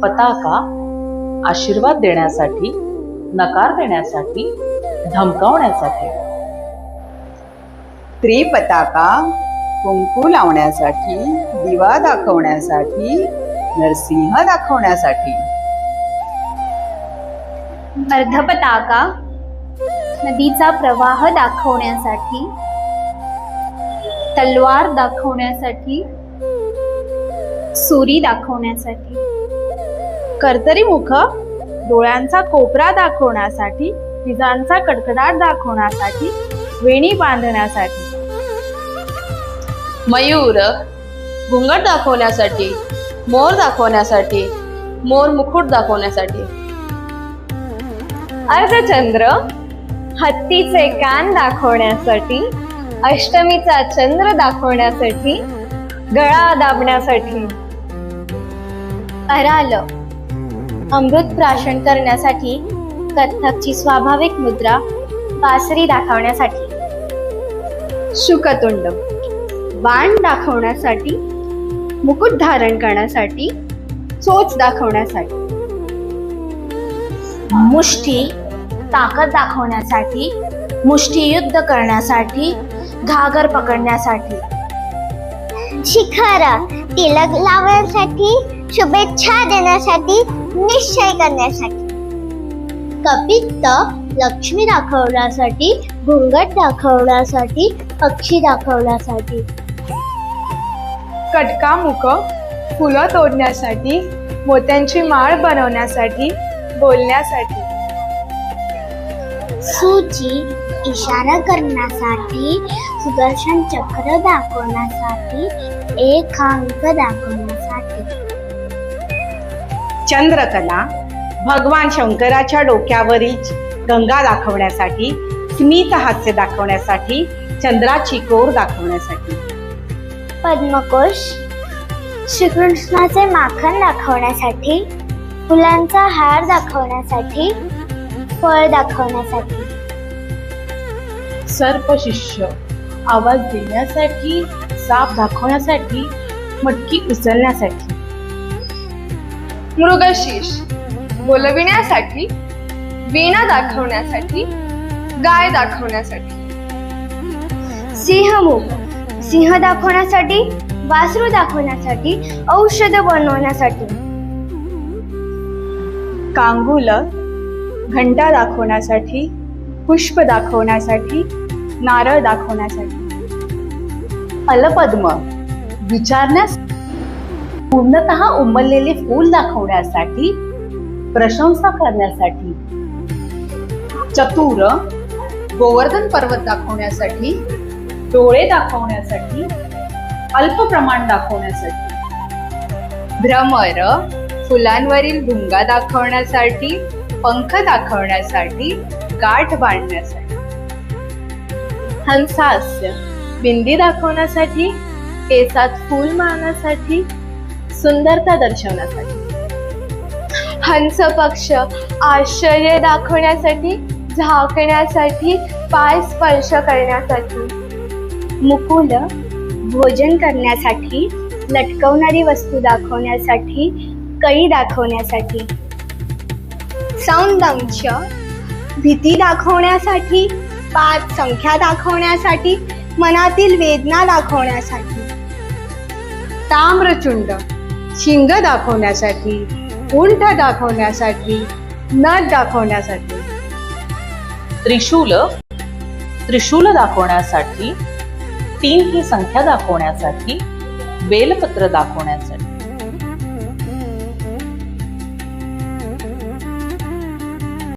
पताका आशीर्वाद देण्यासाठी, नकार देण्यासाठी, धमकावण्यासाठी. त्रिपताका कुंकू लावण्यासाठी, दिवा दाखवण्यासाठी, नरसिंह दाखवण्यासाठी. अर्धपताका नदीचा प्रवाह दाखवण्यासाठी, तलवार दाखवण्यासाठी, सुरी दाखवण्यासाठी. कर्तरी मुख डोळ्यांचा कोपरा दाखवण्यासाठी, विजांचा कडकडाट दाखवण्यासाठी, वेणी बांधण्यासाठी. मयूर घुंगट दाखवण्यासाठी, मोर दाखवण्यासाठी, मोर मुकुट दाखवण्यासाठी. अर्धचंद्र हत्तीचे कान दाखवण्यासाठी, अष्टमीचा चंद्र दाखवण्यासाठी, गळा दाबण्यासाठी. अराल अमृत प्राशन करण्यासाठी, कथ्थकची स्वाभाविक मुद्रा बासरी दाखवण्यासाठी. शुकतुंड बाण दाखवण्यासाठी, मुकुट धारण करण्यासाठी, चोच दाखवण्यासाठी. मुष्टी ताकद दाखवण्यासाठी, मुष्टियुद्ध करण्यासाठी, घागर पकडण्यासाठी. शिखर तिलक लावण्यासाठी, शुभेच्छा देण्यासाठी, निश्चय करण्यासाठी. कपित्त लक्ष्मी दाखवण्यासाठी, घुंगट दाखवण्यासाठी, पक्षी दाखवण्यासाठी. कटकामुख फुलं तोडण्यासाठी, मोत्यांची माळ बनवण्यासाठी, बोलण्यासाठी. सूची इशारा करण्यासाठी, सुदर्शन चक्र दाखवण्यासाठी, एक अंक दाखवण्यासाठी. चंद्रकला भगवान शंकराच्या डोक्यावरील गंगा दाखवण्यासाठी, स्मित हास्य दाखवण्यासाठी, चंद्राची कोर दाखवण्यासाठी. पद्मकोश श्रीकृष्णाचे माखन दाखवण्यासाठी, फुलांचा हार दाखवण्यासाठी, फळ दाखवण्यासाठी. सर्पशिष्य आवाज देण्यासाठी, साप दाखवण्यासाठी, मटकी उचलण्यासाठी. मृगशीर्ष बोलविण्यासाठी, वीणा दाखवण्यासाठी, गाय दाखवण्यासाठी. सिंहमुख सिंह दाखवण्यासाठी, वासरू दाखवण्यासाठी, औषध बनवण्यासाठी. कांगुल घंटा दाखवण्यासाठी, पुष्प दाखवण्यासाठी, नारळ दाखवण्यासाठी. अलपद्म विचारण्यास, पूर्णतः उमललेले फूल दाखवण्यासाठी, प्रशंसा करण्यासाठी. चतुर गोवर्धन पर्वत दाखवण्यासाठी, डोळे दाखवण्यासाठी, अल्प प्रमाण दाखवण्यासाठी. भ्रमर फुलांवरील भुंगा दाखवण्यासाठी, पंख दाखवण्यासाठी, गाठ बांधण्यासाठी. हंसास्य बिंदी दाखवण्यासाठी, केसात फूल मारण्यासाठी, सुंदरता दर्शवण्यासाठी. हंस पक्ष आश्चर्य दाखवण्यासाठी, झाकण्यासाठी, पाय स्पर्श करण्यासाठी. मुकुल भोजन करण्यासाठी, लटकवणारी वस्तू दाखवण्यासाठी, कळी दाखवण्यासाठी. सौंदंश भीती दाखवण्यासाठी, 5 संख्या दाखवण्यासाठी, मनातील वेदना दाखवण्यासाठी. ताम्रचुंड शिंग दाखवण्यासाठी, उंठ दाखवण्यासाठी, नथ दाखवण्यासाठी. त्रिशूल त्रिशूल दाखवण्यासाठी, 3 ही संख्या दाखवण्यासाठी, बेलपत्र दाखवण्यासाठी.